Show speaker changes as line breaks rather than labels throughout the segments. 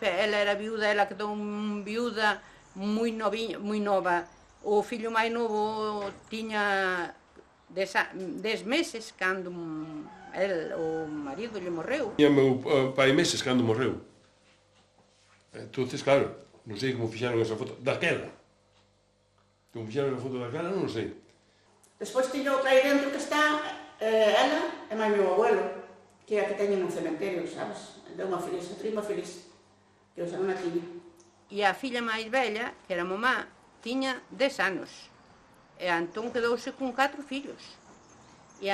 Ela era viuda, ela quedou viuda moi nova. O fillo máis novo tiña 10 meses cando o marido lle morreu.
Tiña meu pai meses cando morreu. Entonces, claro, non sei como fixaron esa foto daquela. Como fixaron esa foto daquela, non sei.
Despois tiña outra aí dentro que está ela e máis meu abuelo, que é a que teñen un cementerio, sabes? De unha feliz, a prima feliz, que o non a tiña.
E a filla máis bella, que era mamá, tiña 10 anos. E Antón quedouse con 4 fillos. E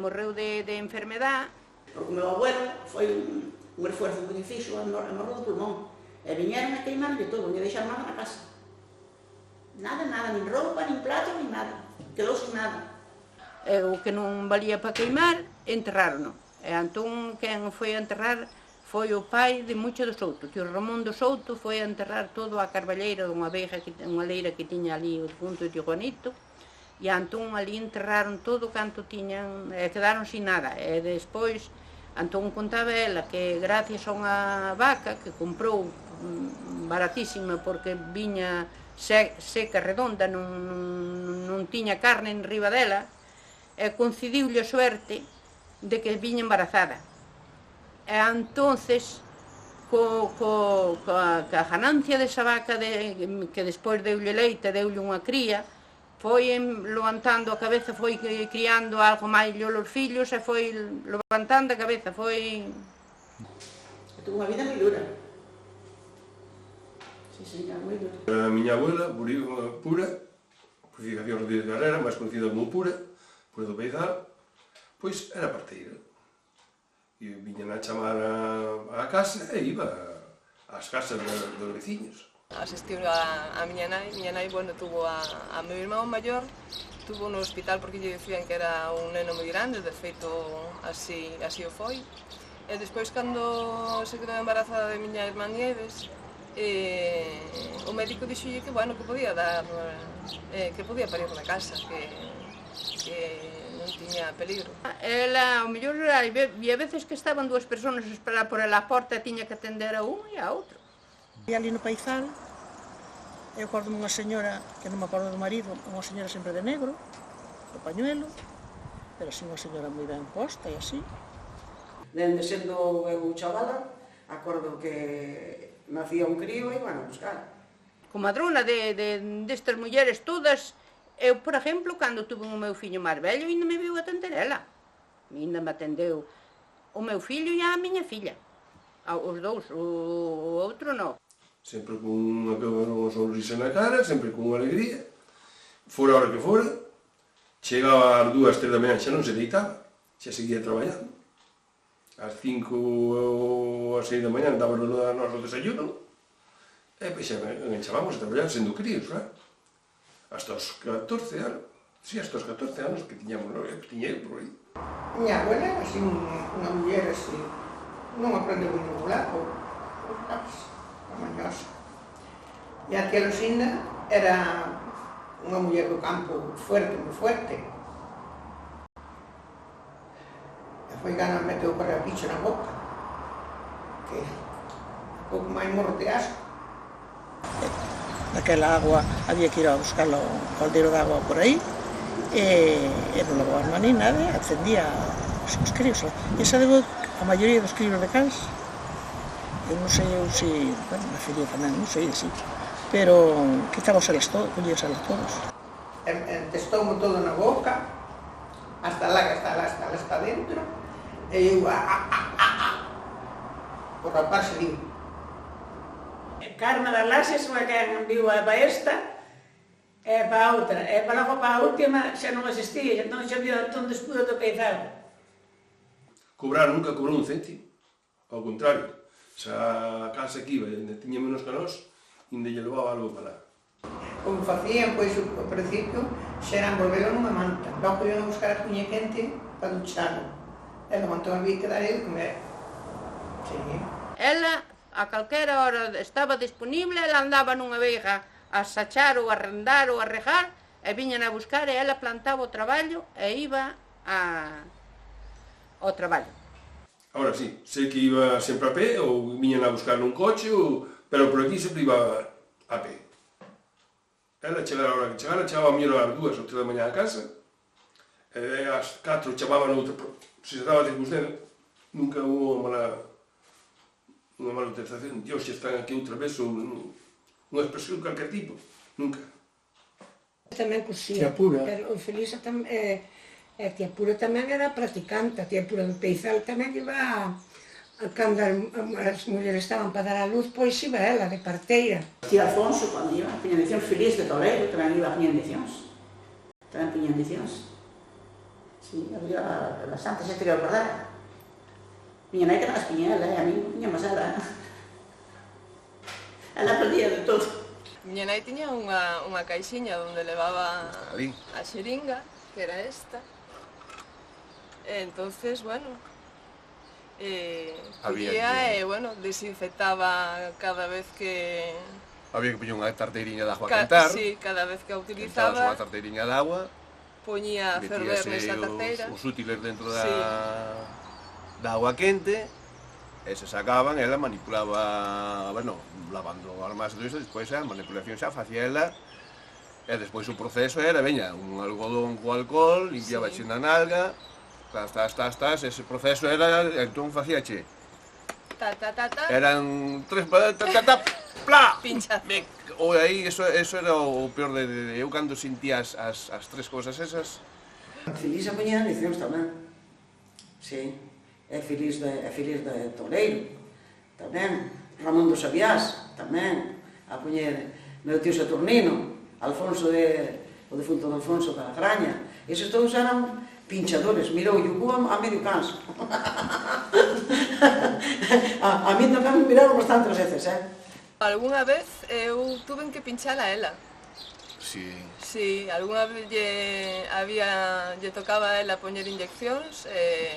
morreu de enfermedad.
Porque o meu abuelo foi un esforzo moi difícil, morreu do pulmón. E viñeron a queimarlle todo, non lle deixaron nada na casa. Nada, nin roupa, nin plato, nin nada. Quedou sin nada.
E o que non valía para queimar, enterraron. E Antón, quen foi a enterrar, foi o pai de Mucho do Souto. Tío Ramón do Souto foi a enterrar todo a carballeira dunha leira que tiña ali o punto de Juanito. E Antón ali enterraron todo canto tiñan, e quedaron sin nada. E despois, Antón contaba ela que gracias a unha vaca que comprou baratísima porque viña seca, redonda, non tiña carne en riba dela, e coincidiulle a suerte de que viña embarazada. E entonces, coa ganancia desa vaca que despois deulle leite, deulle unha cría, foi levantando a cabeza, foi criando algo máis os fillos e foi levantando a cabeza, foi...
Tuvo unha vida moi dura. Sí, señor, moi dura.
A miña abuela, Pura, Purificación Rodríguez Carrera, máis conhecida como Pura do Beizal, pois era parteira. E viñan a chamar a casa e iba ás casas dos veciños.
Asistiu a miña nai, bueno, tuvo a meu irmão maior, tuvo no hospital porque lle dicían que era un neno moi grande, de feito así o foi. E despois, cando se quedou embarazada de miña irmá Nieves, o médico dixolle que, bueno, que podía dar, que podía parir na casa, que non tiña peligro.
Ela, ao mellor, había veces que estaban dúas persoas a esperar por ela a porta e tiña que atender a unha e a outra.
E ali no Paizal, eu acordo unha señora, que non me acordo do marido, unha señora sempre de negro, do pañuelo, pero así unha señora moi ben posta e así.
Dende sendo eu chavala, acordo que nacía un crío e iban a buscar.
Comadrona destas mulleres todas, eu, por exemplo, cando tuve o meu fillo máis velho, ainda me viu atender ela. Ainda me atendeu o meu fillo e a miña filla. Os dous, o outro non.
Sempre con unha sonrisa na cara, sempre con unha alegría. Fora a hora que fora, chegaba ás 2, 3 da mañá, xa non se deitaba, xa seguía traballando. Ás 5 ou ás 6 da mañá daba o noso desayuno, e pois xa enganchábamos a traballar sendo críos, claro. Hasta os 14 anos, si, hasta os 14 anos que tiñamos, que tiña eu por aí.
Miña abuela era así, unha muller así, non aprendeu ningún polaco, sabes, a mañosa. E a tia Lucinda era unha muller do campo fuerte, moi fuerte. E foi gana meteu para bicho na boca, que un pouco máis morro de asco.
Daquela agua había que ir a buscar o caldeiro de agua por aí e non levaba as maní nada, atendía os críos. E esa debo a maioría dos críos de cans. Eu non sei se, bueno, na filla tamén, non sei, sí, pero quitábamos elas todo, collías elas todos.
Entestoume todo na boca, hasta lá que está dentro, e eu, o rapaz se viu. Carme das Laxes foi quen viu a esta e para a outra, e para logo para a última xa non existía, entón xa viu Antón Despudo do Peizal.
Cobrar nunca cobrou un céntimo, ao contrario, se a casa que iba e tiña menos que nós, ainda lle levaba algo para lá. Como
facían, pois, ao principio, xa eran volvelo nunha manta, logo iban a buscar a cuña quente para ducharlo, e lo montón había que dar eu comer. Sí.
Ela, a calquera hora estaba disponible, ela andaba nunha veiga a sachar ou a rendar ou a regar, e viñan a buscar e ela plantaba o traballo e iba ao traballo.
Agora sí, sei que iba sempre a pé, ou viñan a buscar nun coche, pero por aquí sempre iba a pé. Ela chegara a hora que chegara, chegaba a mellor ás 2 ou 3 da mañá a casa, e ás 4 chamaba noutra, se se daba circunstancia, nunca hubo unha mala utilización. Dios, xa están aquí outra vez, unha expresión calquer tipo, nunca.
Tamén cosía, pero Felisa tamén, a tía Pura tamén era practicante, a tía Pura do Peizal tamén iba cando as mulleres estaban para dar a luz, pois iba ela, de parteira.
Tía Alfonso, cando iba, piña edicións, Feliz de Toledo, tamén iba a piña edicións. Tamén piña edicións. Sí, había bastante xente que a recordar. Miña nai que non as piña ela, a mí piña máis ela. Ela aprendía de todo.
Miña nai tiña unha caixiña onde levaba a xeringa, que era esta. Entonces, bueno, collía e, bueno, desinfectaba cada vez que...
Había que poñer unha tarteiriña de agua a cantar.
Sí, cada vez que a utilizaba.
Unha tarteiriña de agua.
Poñía a ferver nesa tarteira.
Os útiles dentro da agua quente. E se sacaban, ela manipulaba, bueno, lavando armas e todo iso, despois a manipulación xa facía ela. E despois o proceso era, veña, un algodón co alcohol, limpiaba xe na nalga, ese proceso era, entón facíache. Eran tres, plá!
Pincha.
O aí, eso era o peor de eu cando sentía as tres cousas esas.
Feliz a poñía leccións tamén. Sí, é Feliz de Toleiro, tamén. Ramón dos Aviás, tamén. A poñer meu tío Saturnino, Alfonso o defunto de Alfonso da Graña. Eses todos eran pinchadores, mirou o a medio canso. A mí tamén me miraron bastantes veces,
Alguna vez eu tuve que pinchala a ela.
Sí.
Sí, alguna vez lle tocaba a ela poñer inyeccións,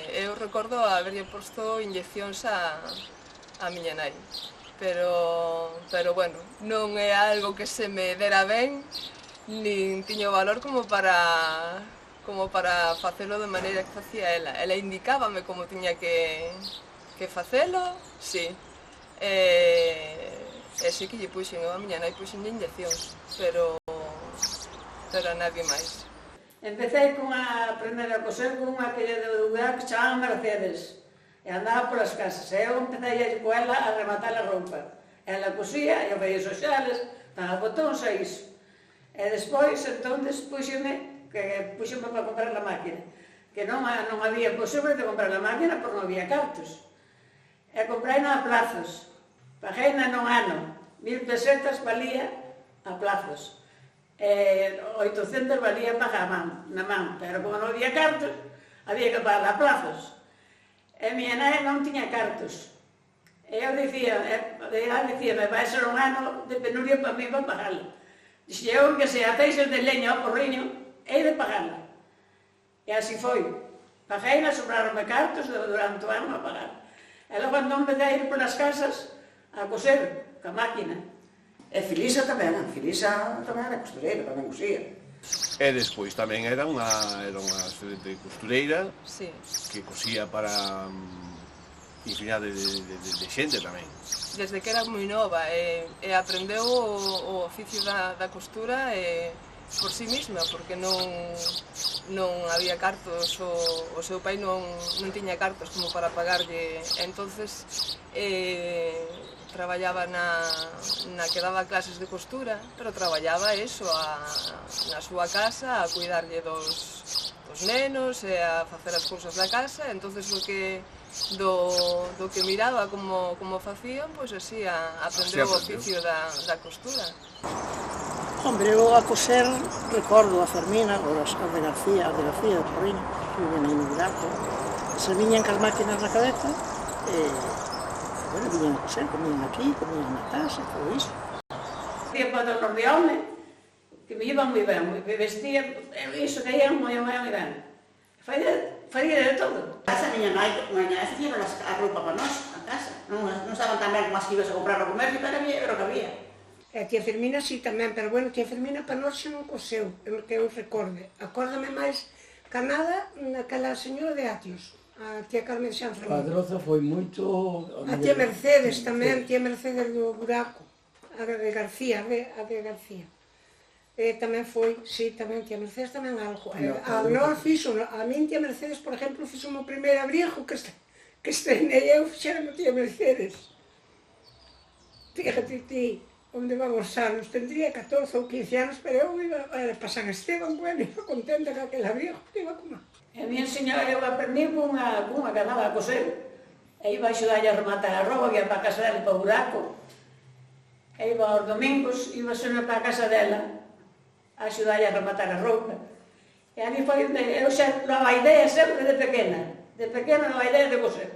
eu recordo haberlle posto inyeccións a miña nai. Pero bueno, non é algo que se me dera ben, nin tiño valor como para facelo de maneira que facía ela. Ela indicábame como tiña que facelo, sí. E sí que lle puxen, a miña nai puxen inyeccións, pero a nadie máis.
Empecé a aprender a coser con unha que lle de lugar que chamaban Mercedes. E andaba polas casas, e eu empecé a ir con ela a rematar a roupa. Ela cosía, eu veía os xales, para botóns e iso. E despois, entón, puxeme para comprar a máquina. Que non había posible de comprar a máquina porque non había cartos. E comprei a plazos. Paguei nun ano, 1000 pesetas valía a plazos. E 800 valía pagar na man. Pero como non había cartos, había que pagar a plazos. E miña nai non tiña cartos. E eu dicía, vai ser un ano de penuria para mí para pagarla. Dixe, eu que se ateixes de leña ao porriño, hei de pagarla. E así foi. Pagueina, sobraronme cartos durante o ano a pagar. E logo entón empecé a ir polas casas a coser, ca máquina.
E Felisa tamén era costureira, tamén cosía.
E despois tamén era unha excelente costureira,
Sí.
que cosía para infinidade de xente tamén.
Desde que era moi nova e aprendeu o oficio da costura por si mesma, porque non había cartos, o seu pai non tiña cartos como para pagarlle. Entonces traballaba na que daba clases de costura, pero traballaba eso na súa casa, a cuidarlle dos nenos e a facer as cousas da casa. Entonces do que miraba como facían, pois así aprendeu o oficio da costura.
Hombre, eu a coser recordo a Fermina, ou a de García, do Porriño, que viven aí no Vilarco. Se viñan cas máquinas na cabeza, bueno, viñan a coser, comían aquí, comían na casa, todo iso.
Hacía pantalóns de home, que me iban moi ben, me vestía, iso que iban moi ben. Faría de todo.
A miña nai facía a roupa para nós, a casa. Non estaban tan ben como as que ibas a comprar ao comercio, pero era o que había.
E a tía Fermina sí tamén, pero bueno, a tía Fermina para nós xa non coseu, que eu recorde. Acórdame máis que nada naquela señora de Atios,
a tía Carmen San Fermín.
Padroza foi moito...
A tía Mercedes tamén, tía Mercedes do Buraco, a de García, a de García. Tamén foi, sí, tamén tía Mercedes tamén algo. A nós fixo, a min tía Mercedes, por exemplo, fixo o primeiro abrigo que estrenei eu, fixeron tía Mercedes. Fíjate ti, onde vamos anos, tendría 14 ou 15 anos, pero eu iba para San Esteban, bueno, iba contenta con aquel abrigo, iba como...
A minha señora, eu aprendi cunha que andaba a coser. E iba a axudarlle a rematar a roupa, ia para a casa dela, para o Buraco. E iba aos domingos, iba sempre para a casa dela, a axudarlle a rematar a roupa. E a mí foi, eu xa daba idea sempre de pequena. De pequena daba idea de coser.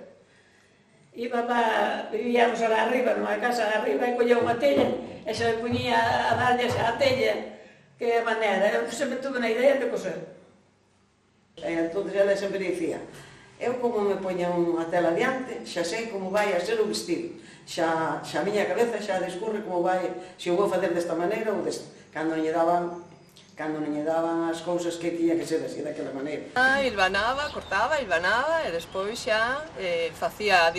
Vivíamos lá arriba, nunha casa lá arriba, e collía unha tella, e se poñía a darlle a tella, que maneira. Eu sempre tuve na idea de coser.
Entón, ela sempre dicía, eu como me poña unha tela adiante, xa sei como vai a ser o vestido. Xa a miña cabeza xa discurre como vai, se o vou facer desta maneira ou desta. Cando non lle daban as cousas que tiña que ser así, daquela maneira.
Hilvanaba, cortaba, hilvanaba e despois xa facía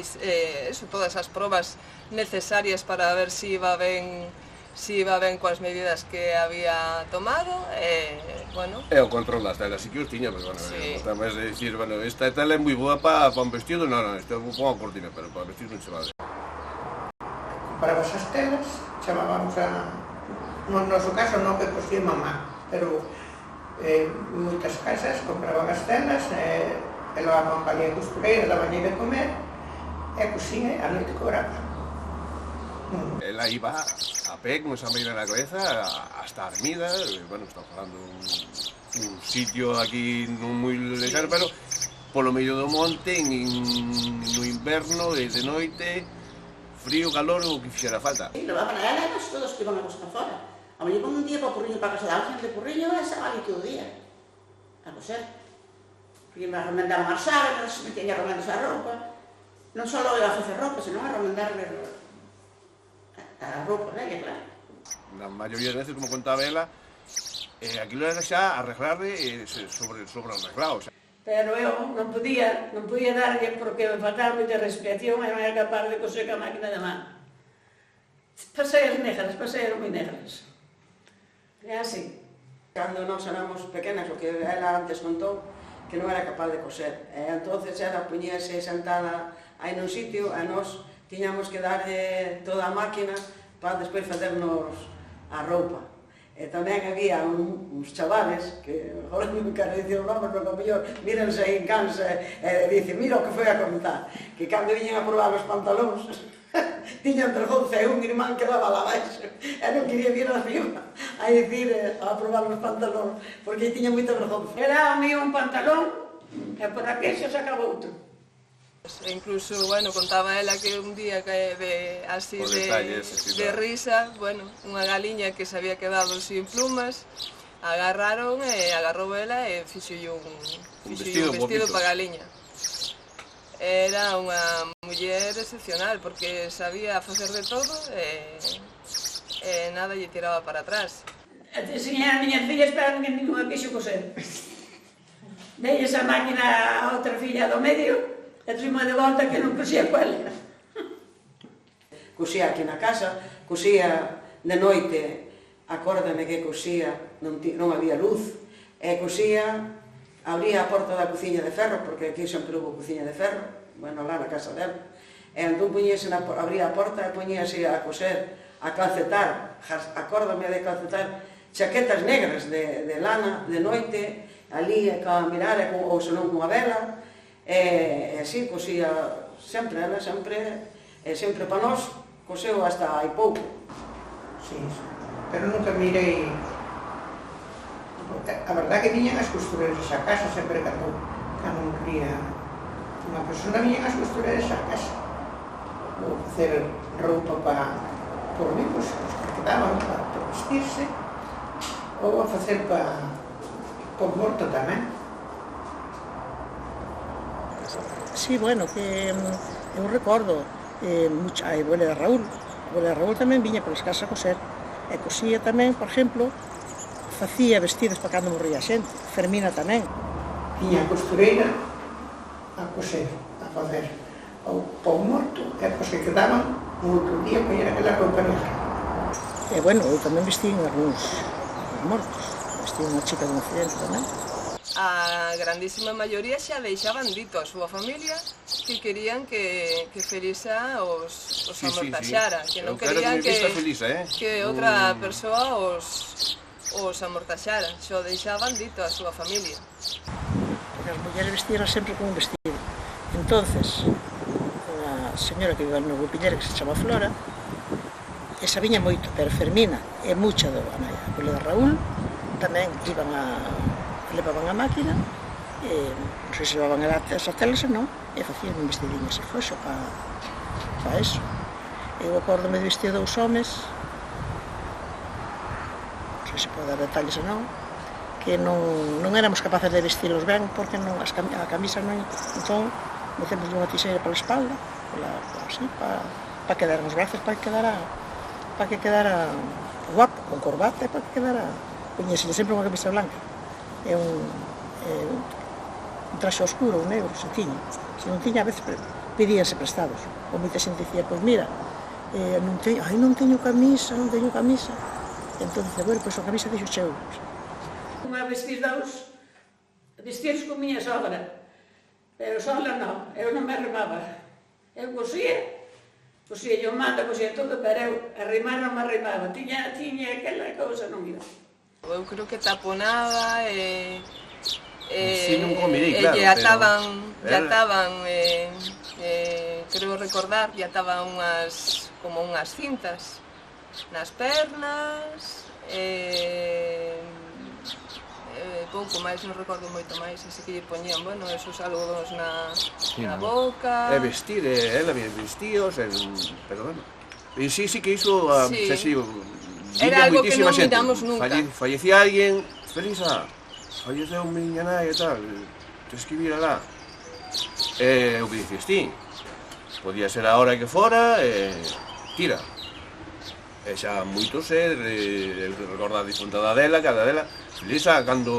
todas as probas necesarias para ver se iba ben coas medidas que había tomado, bueno...
E o control das telas, sí que os tiña, pero, bueno, tamén de dicir, bueno, esta tela é moi boa para un vestido, non, isto é unha cortina, pero para vestir non se vale.
Comprabas as telas, chamábamos a... No noso caso non que cosía mamá, pero moitas casas compraban as telas, e levaban para a costureira, daban de comer, e cosía, a noite cobraba.
Ela iba a pé con esa meira na cabeza hasta a Armida, bueno, estamos falando un sitio aquí non moi lexano, pero polo medio do monte, no inverno, de noite, frío, calor, o que fixera falta.
Levaban a ela e nós todos que iban a buscar fora. A mellor un día para Porriño, para casa de alguén de Porriño, e se vale todo o día a coser. Porque me remendaban as sábanas, me tiña remendas a roupa. Non só ia a facer roupa, senón a remendar a roupa, claro.
Na maioría das veces, como contaba ela, aquilo era xa arreglarle sobre arreglado.
Pero eu non podía darlle porque me faltaba moita respiración e non era capaz de coser ca máquina de mano. Paseias moi negras. É así.
Cando nós éramos pequenas, o que ela antes contou, que non era capaz de coser. Entonces ela poñíase sentada aí nun sitio e nós tiñamos que darlle toda a máquina para despois facernos a roupa. E tamén había uns chavales, que agora non quero dicir o nome, pero mellor mírense aí en cansa e dicen, mira o que foi a contar, que cando viñen a probar os pantalóns, tiñan vergonza e un irmán que daba lá baixo, e non quería vir arriba a dicir, a probar os pantalóns, porque tiña moita vergonza.
Era mío un pantalón e por aquí se sacaba outro.
E incluso, bueno, contaba ela que un día de risa, bueno, unha galiña que se había quedado sin plumas, agarrou ela e fixolle un vestido para a galiña. Era unha muller excepcional, porque sabía facer de todo e nada lle tiraba para atrás.
Enseñei a miñas fillas, pero ninguén quixo coser. Dei esa máquina a outra filla do medio, e trima de volta que non cosía coa ela.
Cosía aquí na casa, cosía de noite, acórdame que cosía, non había luz, e cosía, abría a porta da cociña de ferro, porque aquí sempre hubo cociña de ferro, bueno, lá na casa dela, e entón abría a porta e poñíase a coser, a calcetar, acórdame de calcetar, chaquetas negras de lana, de noite, ali a mirar, ou senón cunha vela, e así cosía sempre, ela sempre para nós coseu hasta hai pouco.
Sí, pero nunca mirei... A verdad que viñan as costureiras a casa sempre cando quería unha persona, viñan as costureiras a casa. Vou facer roupa para por mí, pois que quedaban para vestirse, ou a facer para morto tamén.
Sí, bueno, que eu recordo a abuela de Raúl. A abuela de Raúl tamén viña polas casas a coser. E cosía tamén, por exemplo, facía vestidos para cando morría a xente. Fermina tamén.
Tiña a costureira a coser, a facer o pão morto, e pois que quedaban un outro día poñer aquela roupa negra.
E, bueno, eu tamén vestín algúns mortos. Vestín unha chica dun accidente tamén.
A grandísima maioría xa deixaban dito a súa familia que querían que Felisa os amortaxara, que non querían que outra persoa os amortaxara, xo deixaban dito a súa familia.
Porque as mulleres vestían sempre con un vestido. Entonces, unha señora que vive no Gupiller, que se chama Flora, esa viña moito, pero Fermina e mucha do Colega Raúl tamén levaban a máquina, non sei se levaban as telas ou non, e facían un vestidinho se foxo para eso. Eu acordome de vestir 2 homes, non sei se pode dar detalles ou non, que non éramos capaces de vestilos ben porque a camisa non, entón metemos unha tixeira pola espalda, así, para quedar nos brazos, para que quedara guapo, con corbata, e para que quedara, poñésele sempre unha camisa blanca, e un traxe oscuro, un negro, se tiña. Se non tiña, a veces pedíanse prestados, ou moita xente dicía, pois mira, non teño camisa, entón dice, bueno, pois a camisa dixo che euros.
Unha vestidos con miña sogra, pero sola non, eu non me arrimaba. Eu cosía yo manda, cosía todo, pero eu arrimar non me arrimaba, tiña aquela cousa, non iba.
Eu creo que taponaba e
ya
ataban, creo recordar, ya ataban como unhas cintas nas pernas, pouco máis, non recordo moito máis, así que lle poñían, bueno, esos algodóns na boca.
E vestir, ela vestíos, pero bueno. E sí que iso,
era algo que non miramos nunca.
Fallecía alguén, Felisa, falleceu miña nai e tal, tens que vir alá. E o que dices ti, podía ser a hora que fora, tira. E xa moitos recordar a difuntada dela, cada dela, Felisa, cando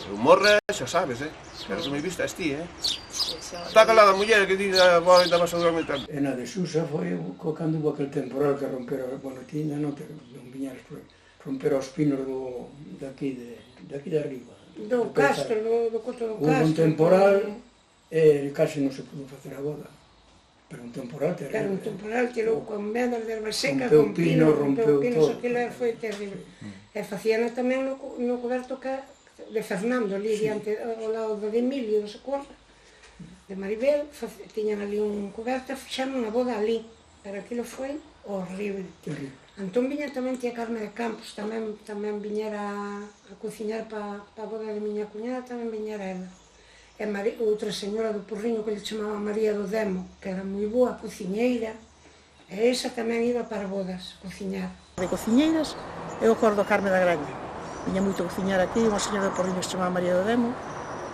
eu morra, xa sabes, Claro que me vistas ti, Está calada a muller que diga, agora ainda vas a dormir tanto.
E na de Susa foi cando hubo aquel temporal que rompera, bueno, ti ainda non viñares por aí, rompera os pinos daqui de arriba.
Do Castro, do Coto do Castro.
Hubo un temporal e casi non se pudo facer a boda. Pero un temporal terrible.
Era un temporal que con medras de erva seca,
rompeu
con pinos,
rompeu
pinos,
todo.
aquilo foi terrible. E facían tamén no coberto de Fernando, ali diante, ao lado de Emilio, do Socorro, de Maribel, tiñan ali un coberto, fixaron unha boda ali, pero aquilo foi horrible. Entón viña tamén tía Carme de Campos, tamén viñera a cociñar para a boda de miña cuñada, tamén viñera ela. E outra señora do Porriño que lle chamaba María do Demo, que era moi boa cociñeira, e esa tamén iba para bodas, cociñar.
De cociñeiras, eu acordo a Carme da Graña. Viña moito a cociñar aquí, unha señora do Porriño que se chamaba María do Demo,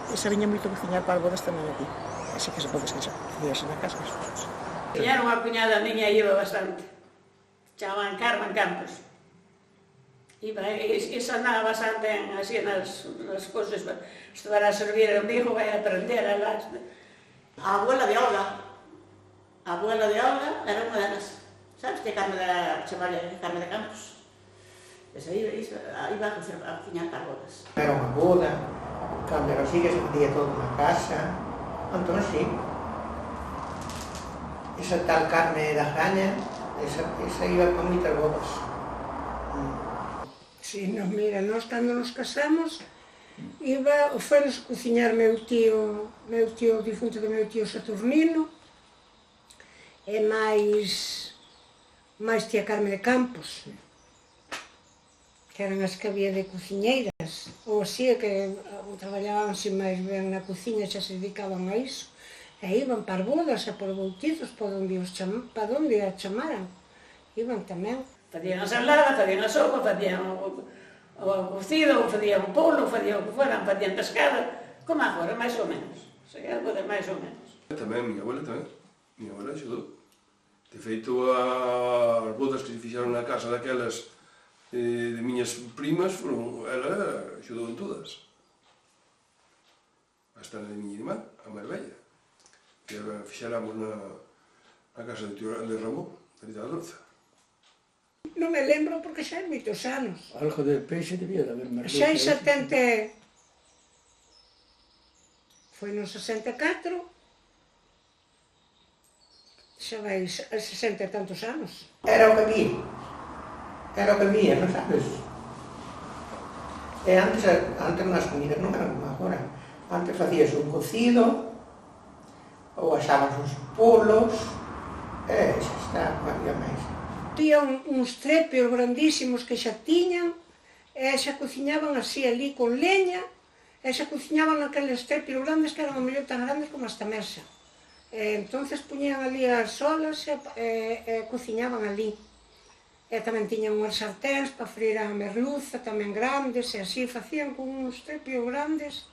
e esa viña moito a cociñar para bodas tamén aquí. Así que se pode esqueixar, cociñarse na casa.
Tiñera unha cuñada miña iba bastante, chamaban Carmen Campos. Esa andaba bastante así nas cousas, estudar a servir o mijo, vai aprender a las...
A abuela de Olga era unha delas, sabes que Carme de Campos? Esa iba a cociñar para bodas.
Era unha boda, cando era así que se facía todo na casa, entón sí. Esa tal Carme da Graña, esa iba para moitas bodas. Si, mira, nós cando nos casamos, foi-nos cociñar meu tío, o difunto do meu tío Saturnino, e máis tía Carme de Campos, que eran as que había de cociñeiras, ou así, que traballaban sin máis ben na cociña, xa se dedicaban a iso, e iban para bodas e por bautizos, para onde a chamaran, iban tamén.
Facían a salada, facían a sopa, facían o cocido, facían o polo, facían o que fueran, facían pescado, como agora, máis ou menos. Se algo de máis ou menos.
Tamén, miña abuela axudou. De feito, as bodas que se fixaron na casa daquelas de miñas primas, ela axudou en todas. hasta na de miña irmá, a Marbella, que fixéramos na casa de Ramón, de Rita da Dorza.
Non me lembro porque xa hai moitos anos.
Algo de peixe debía de haber merluza.
Xa hai 70... Foi no 64, xa vai 60 e tantos anos. Era o que había, non sabes? E antes as comidas non eran como agora. Antes facías un cocido, ou asabas os polos, e xa está, non había máis. Había uns trepios grandísimos que xa tiñan, e xa cociñaban así ali con leña, e xa cociñaban naqueles trepios grandes que eran a mellor tan grandes como esta mesa. Entonces puñían ali as olas e cociñaban ali. E tamén tiñan unhas sarténs para freír a merluza, tamén grandes, e así facían con uns trepios grandes,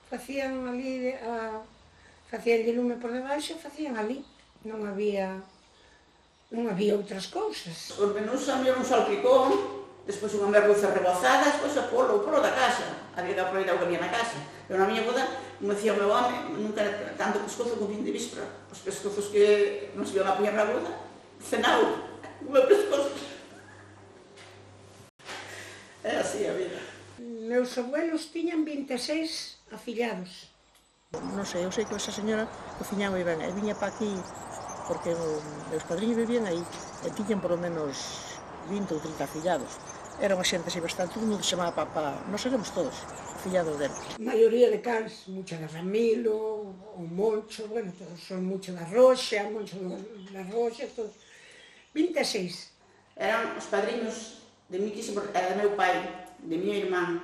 facían ali, facían de lume por debaixo e facían ali. Non había outras cousas.
Os menús había un salpicón, despois unha merluza rebozada, despois o polo da casa. Había que aproveitar o que había na casa. Pero na miña boda, como decía o meu home, nunca tanto pescozo comín de víspera. Os pescozos que nos iban a poñer na boda, cenao, o meu pescozo. É así a vida.
Meus abuelos tiñan 26 afillados.
Non sei, eu sei que esa señora cociñaba ben, e viña pa aquí porque meus padriños vivían aí e tiñan por lo menos 20 ou 30 afillados. Era unha xente así bastante, todo mundo chamaba papá, nós éramos todos afillados dele.
A maioría de cans, mucha de Ramilo, o Moncho, bueno, todos son mucho da Roxa, todos. 26.
Eran os padriños de miquísimo, era de meu pai, de miña irmán.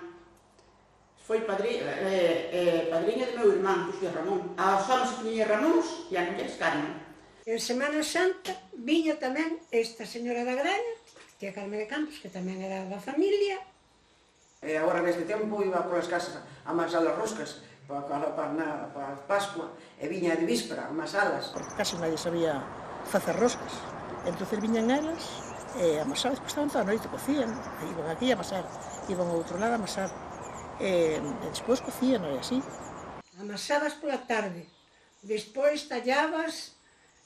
Foi padriño de meu irmán, que foi Ramón. Aos homens que viña Ramóns e a mulleres Carmen.
En Semana Santa viña tamén esta señora da Graña, tía Carmen de Campos, que tamén era da familia.
E agora neste tempo iba polas casas a amasar as roscas para Pascua, e viña de víspera a amasalas.
Porque casi nadie sabía facer roscas. Entón viñan elas e amasaban, despois estaban toda a noite, cocían, iban aquí a amasar, iban ao outro lado a amasar, e despois cocían, e así.
Amasabas pola tarde, despois tallabas,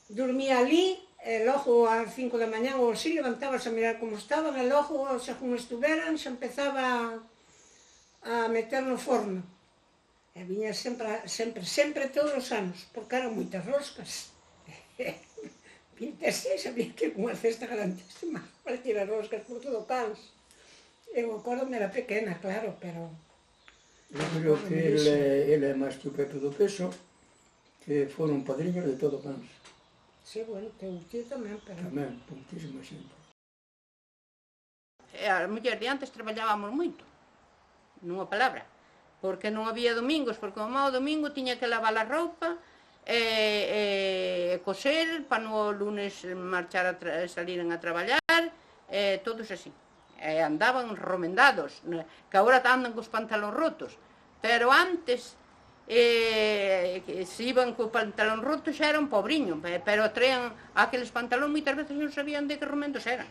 dormía ali, e logo ás 5 da mañá ou así levantabas a mirar como estaban, e logo, según estuveran, xa empezaba a meter no forno. E viña sempre todos os anos, porque eran moitas roscas. 26, había que ir con unha cesta grandísima para tirar roscas por todo o cans. Eu acordo era pequena, claro, pero...
Eu creo que ele é máis que o Pepe do Peso, que foron padriños de todo o cans.
Sí, bueno, teu tío tamén, pero...
Tamén, pouquísima xente.
As mulleres de antes traballábamos moito, nunha palabra, porque non había domingos, porque o mau domingo tiña que lavar a roupa e coser para no lunes marchar saliren a traballar, todos así. Andaban romendados, que agora andan cos pantalóns rotos, pero antes se iban co pantalón roto xa era un pobriño, pero traían aqueles pantalóns moitas veces non sabían de que romendos eran.